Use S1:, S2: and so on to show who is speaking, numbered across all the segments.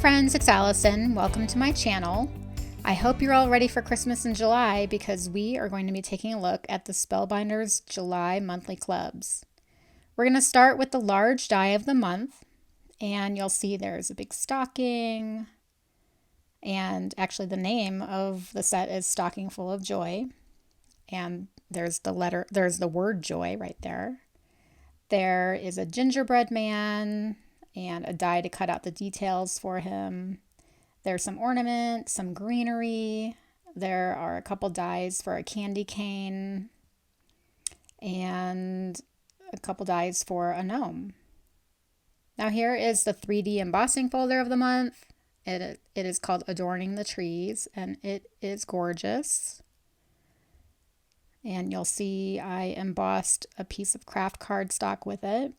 S1: friends, it's Allison. Welcome to my channel. I hope you're all ready for Christmas in July because we are going to be taking a look at the Spellbinders July monthly clubs. We're going to start with the large die of the month, and you'll see there's a big stocking, and actually the name of the set is Stocking Full of Joy, and there's the word joy right there. There is a gingerbread man and a die to cut out the details for him. There's some ornament, some greenery. There are a couple dies for a candy cane and a couple dies for a gnome. Now here is the 3D embossing folder of the month. It is called Adorning the Trees, and it is gorgeous. And you'll see I embossed a piece of craft cardstock with it.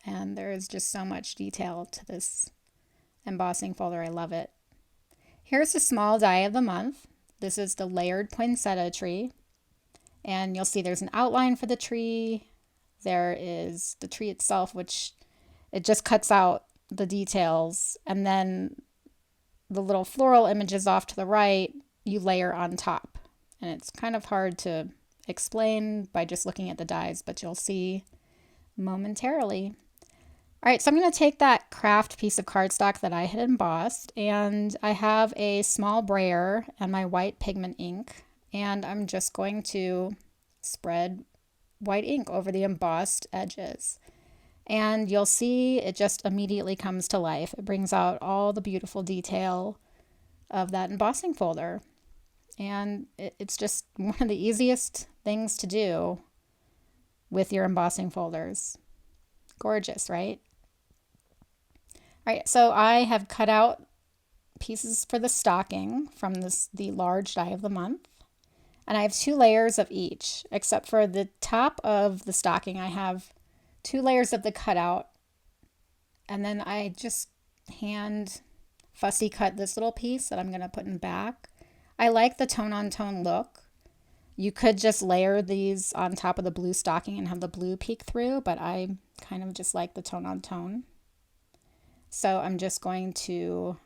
S1: And there is just so much detail to this embossing folder. I love it. Here's the small die of the month. This is the layered Poinsettia Tree. And you'll see there's an outline for the tree. There is the tree itself, which it just cuts out the details. And then the little floral images off to the right, you layer on top. And it's kind of hard to explain by just looking at the dies, but you'll see momentarily. All right, so I'm going to take that craft piece of cardstock that I had embossed, and I have a small brayer and my white pigment ink, and I'm just going to spread white ink over the embossed edges. And you'll see it just immediately comes to life. It brings out all the beautiful detail of that embossing folder. And it's just one of the easiest things to do with your embossing folders. Gorgeous, right? All right, so I have cut out pieces for the stocking from the large die of the month. And I have 2 layers of each, except for the top of the stocking, I have 2 layers of the cutout. And then I just hand fussy cut this little piece that I'm going to put in back. I like the tone-on-tone look. You could just layer these on top of the blue stocking and have the blue peek through, but I kind of just like the tone-on-tone. So I'm just going to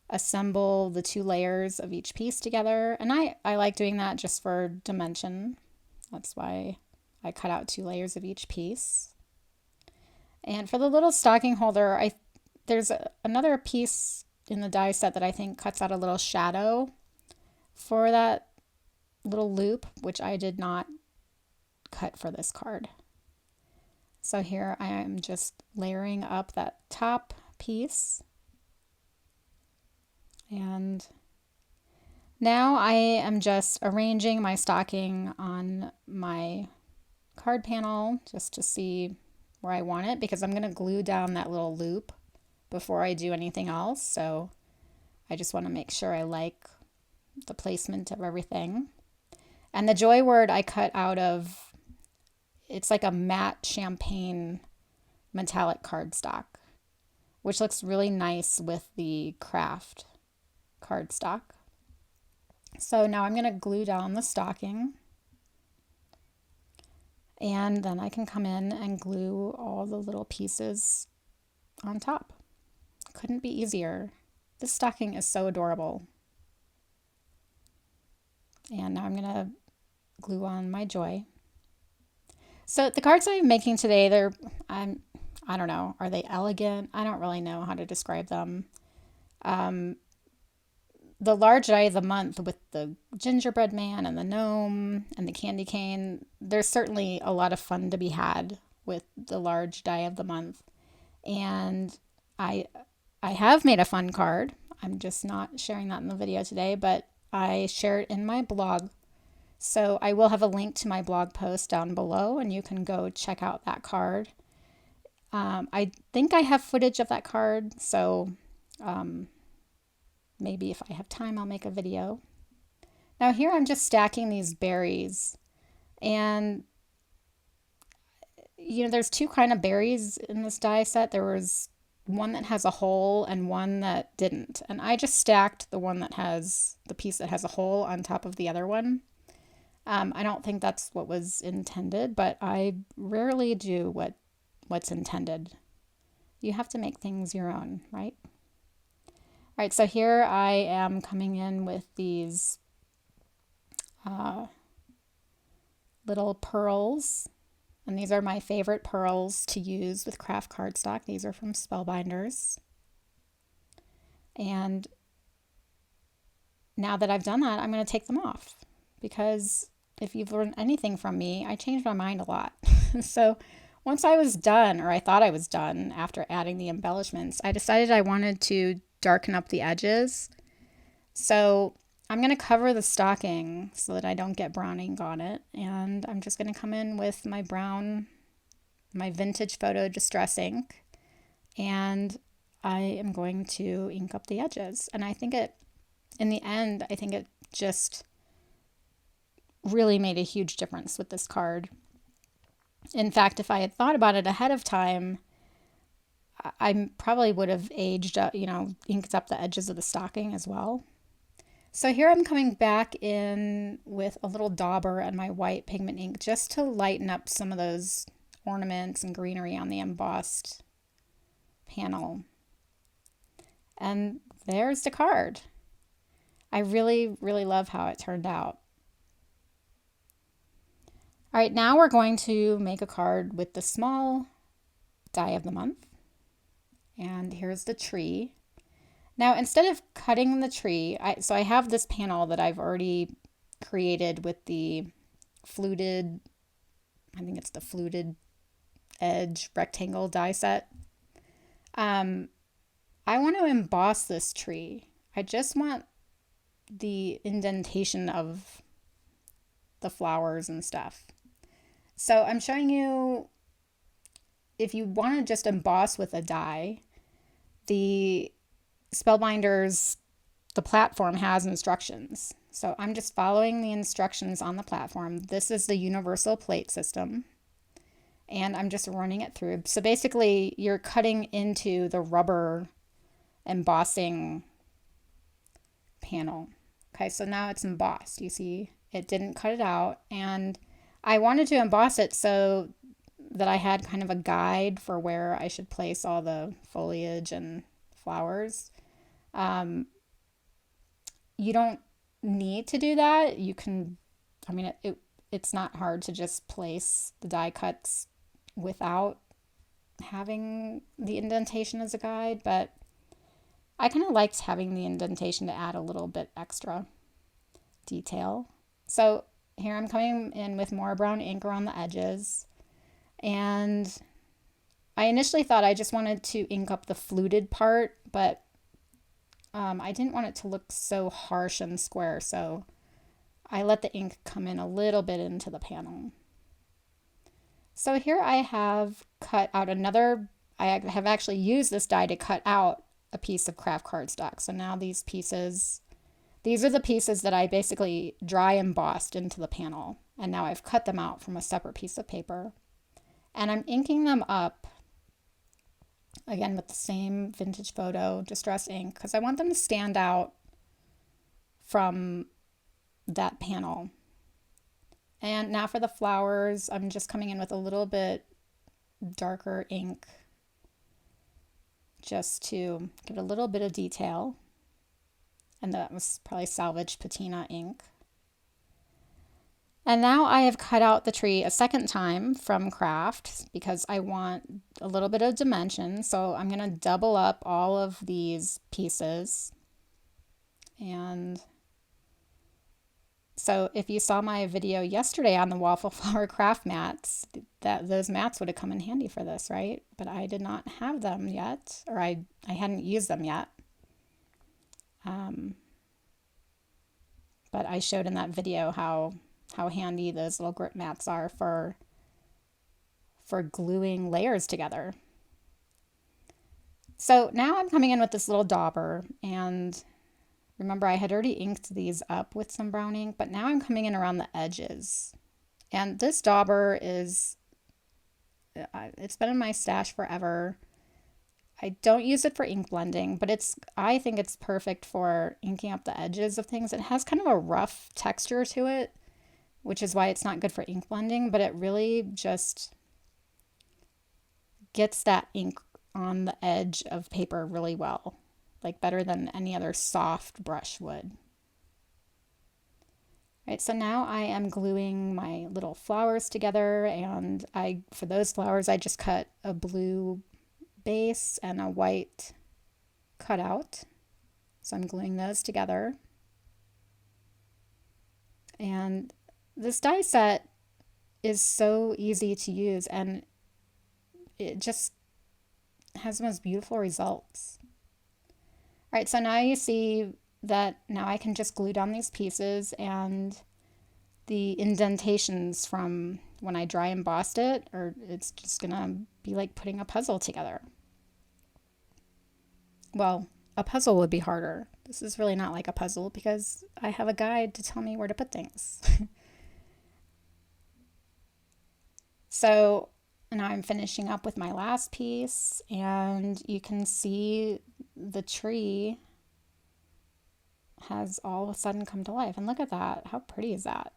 S1: assemble the 2 layers of each piece together. And I like doing that just for dimension. That's why I cut out 2 layers of each piece. And for the little stocking holder, there's another piece in the die set that I think cuts out a little shadow for that little loop, which I did not cut for this card. So here I am just layering up that top piece. And now I am just arranging my stocking on my card panel just to see where I want it, because I'm going to glue down that little loop before I do anything else. So I just want to make sure I like the placement of everything. And the joy word I cut out of, it's like a matte champagne metallic cardstock, which looks really nice with the craft cardstock. So now I'm going to glue down the stocking, and then I can come in and glue all the little pieces on top. Couldn't be easier. This stocking is so adorable. And now I'm going to glue on my joy. So the cards I'm making today, I don't know, are they elegant? I don't really know how to describe them. The large die of the month with the gingerbread man and the gnome and the candy cane, there's certainly a lot of fun to be had with the large die of the month. And I have made a fun card. I'm just not sharing that in the video today, but I share it in my blog. So I will have a link to my blog post down below, and you can go check out that card. I think I have footage of that card, so maybe if I have time, I'll make a video. Now here I'm just stacking these berries, and there's 2 kind of berries in this die set. There was one that has a hole and one that didn't, and I just stacked the one that has the piece that has a hole on top of the other one. I don't think that's what was intended, but I rarely do what's intended. You have to make things your own, right? right, so here I am coming in with these little pearls, and these are my favorite pearls to use with craft cardstock. These are from Spellbinders. And now that I've done that, I'm going to take them off, because if you've learned anything from me, I change my mind a lot. So once I was done, or I thought I was done after adding the embellishments, I decided I wanted to darken up the edges. So I'm going to cover the stocking so that I don't get brown ink on it. And I'm just going to come in with my brown, my vintage photo distress ink. And I am going to ink up the edges. And I think in the end, I think it just really made a huge difference with this card. In fact, if I had thought about it ahead of time, I probably would have aged up, inked up the edges of the stocking as well. So here I'm coming back in with a little dauber and my white pigment ink just to lighten up some of those ornaments and greenery on the embossed panel. And there's the card. I really, really love how it turned out. All right, now we're going to make a card with the small die of the month. And here's the tree. Now, instead of cutting the tree, I have this panel that I've already created with the fluted, I think it's the fluted edge rectangle die set. I want to emboss this tree. I just want the indentation of the flowers and stuff. So I'm showing you, if you want to just emboss with a die, the Spellbinders, the platform has instructions. So I'm just following the instructions on the platform. This is the universal plate system, and I'm just running it through. So basically you're cutting into the rubber embossing panel. Okay, so now it's embossed. You see, it didn't cut it out, and I wanted to emboss it so that I had kind of a guide for where I should place all the foliage and flowers. You don't need to do that. You can, it's not hard to just place the die cuts without having the indentation as a guide, but I kind of liked having the indentation to add a little bit extra detail. So here I'm coming in with more brown ink around the edges, and I initially thought I just wanted to ink up the fluted part, but I didn't want it to look so harsh and square, so I let the ink come in a little bit into the panel. So here I have cut out I have actually used this die to cut out a piece of craft cardstock. So now these are the pieces that I basically dry embossed into the panel, and now I've cut them out from a separate piece of paper. And I'm inking them up, again, with the same vintage photo distress ink, because I want them to stand out from that panel. And now for the flowers, I'm just coming in with a little bit darker ink just to give it a little bit of detail. And that was probably salvaged patina ink. And now I have cut out the tree a second time from craft because I want a little bit of dimension. So I'm going to double up all of these pieces. And so if you saw my video yesterday on the waffle flower craft mats, those mats would have come in handy for this, right? But I did not have them yet, or I hadn't used them yet. But I showed in that video how handy those little grip mats are for gluing layers together. So now I'm coming in with this little dauber, and remember I had already inked these up with some brown ink, but now I'm coming in around the edges. And this dauber it's been in my stash forever. I don't use it for ink blending, but I think it's perfect for inking up the edges of things. It has kind of a rough texture to it, which is why it's not good for ink blending, but it really just gets that ink on the edge of paper really well. like better than any other soft brush would. Right, so now I am gluing my little flowers together, and for those flowers I just cut a blue base and a white cutout. So I'm gluing those together. And this die set is so easy to use, and it just has the most beautiful results. All right, so now you see that now I can just glue down these pieces, and the indentations from when I dry embossed it, or it's just gonna be like putting a puzzle together. Well, a puzzle would be harder. This is really not like a puzzle because I have a guide to tell me where to put things. So now I'm finishing up with my last piece, and you can see the tree has all of a sudden come to life. And look at that. How pretty is that?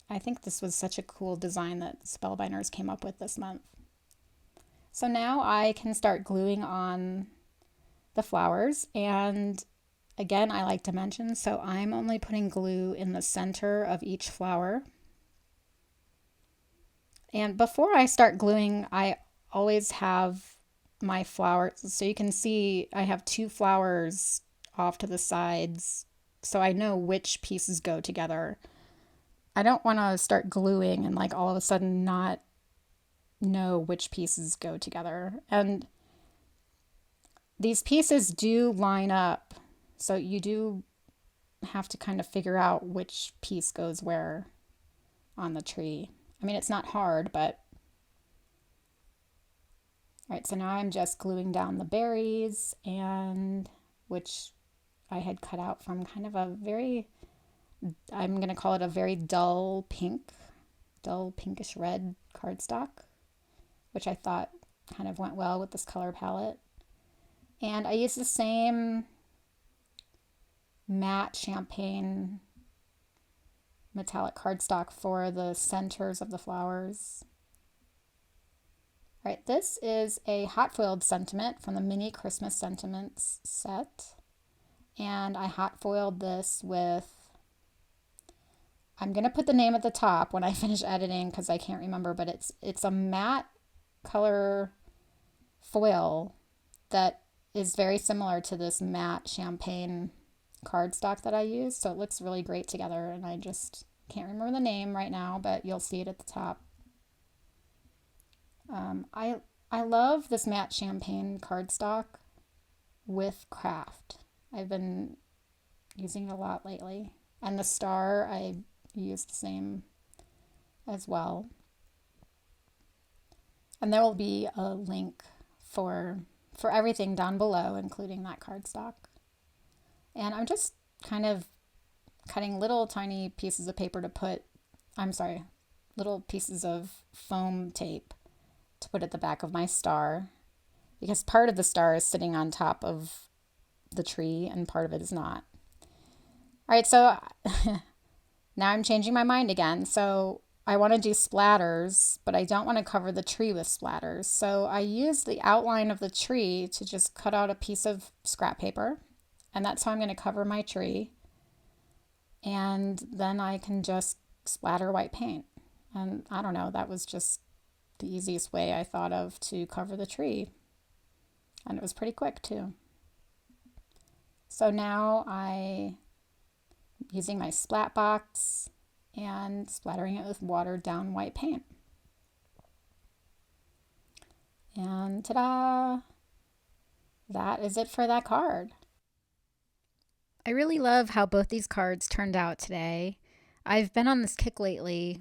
S1: I think this was such a cool design that Spellbinders came up with this month. So now I can start gluing on the flowers, and again, I like to mention, so I'm only putting glue in the center of each flower. And before I start gluing, I always have my flowers, so you can see I have 2 flowers off to the sides, so I know which pieces go together. I don't want to start gluing and like all of a sudden not know which pieces go together. And these pieces do line up, so you do have to kind of figure out which piece goes where on the tree. I mean, it's not hard, but... All right, so now I'm just gluing down the berries, and which I had cut out from kind of a very, I'm going to call it a very dull pinkish red cardstock, which I thought kind of went well with this color palette. And I used the same matte champagne metallic cardstock for the centers of the flowers. All right, this is a hot foiled sentiment from the mini Christmas sentiments set. And I hot foiled this with, I'm going to put the name at the top when I finish editing because I can't remember, but it's a matte color foil that is very similar to this matte champagne cardstock that I use. So it looks really great together, and I just can't remember the name right now, but you'll see it at the top. I love this matte champagne cardstock with craft. I've been using it a lot lately. And the star, I use the same as well. And there will be a link for everything down below, including that cardstock. And I'm just kind of cutting little tiny pieces of paper to put, little pieces of foam tape to put at the back of my star, because part of the star is sitting on top of the tree and part of it is not. All right, so now I'm changing my mind again. So I want to do splatters, but I don't want to cover the tree with splatters. So I use the outline of the tree to just cut out a piece of scrap paper, and that's how I'm going to cover my tree. And then I can just splatter white paint. And I don't know, that was just the easiest way I thought of to cover the tree. And it was pretty quick too. So now I'm using my splat box and splattering it with watered down white paint. And ta-da! That is it for that card. I really love how both these cards turned out today. I've been on this kick lately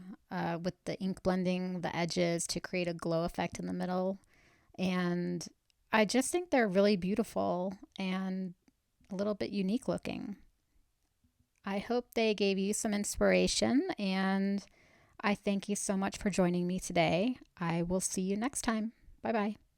S1: with the ink blending the edges to create a glow effect in the middle. And I just think they're really beautiful and a little bit unique looking. I hope they gave you some inspiration, and I thank you so much for joining me today. I will see you next time. Bye-bye.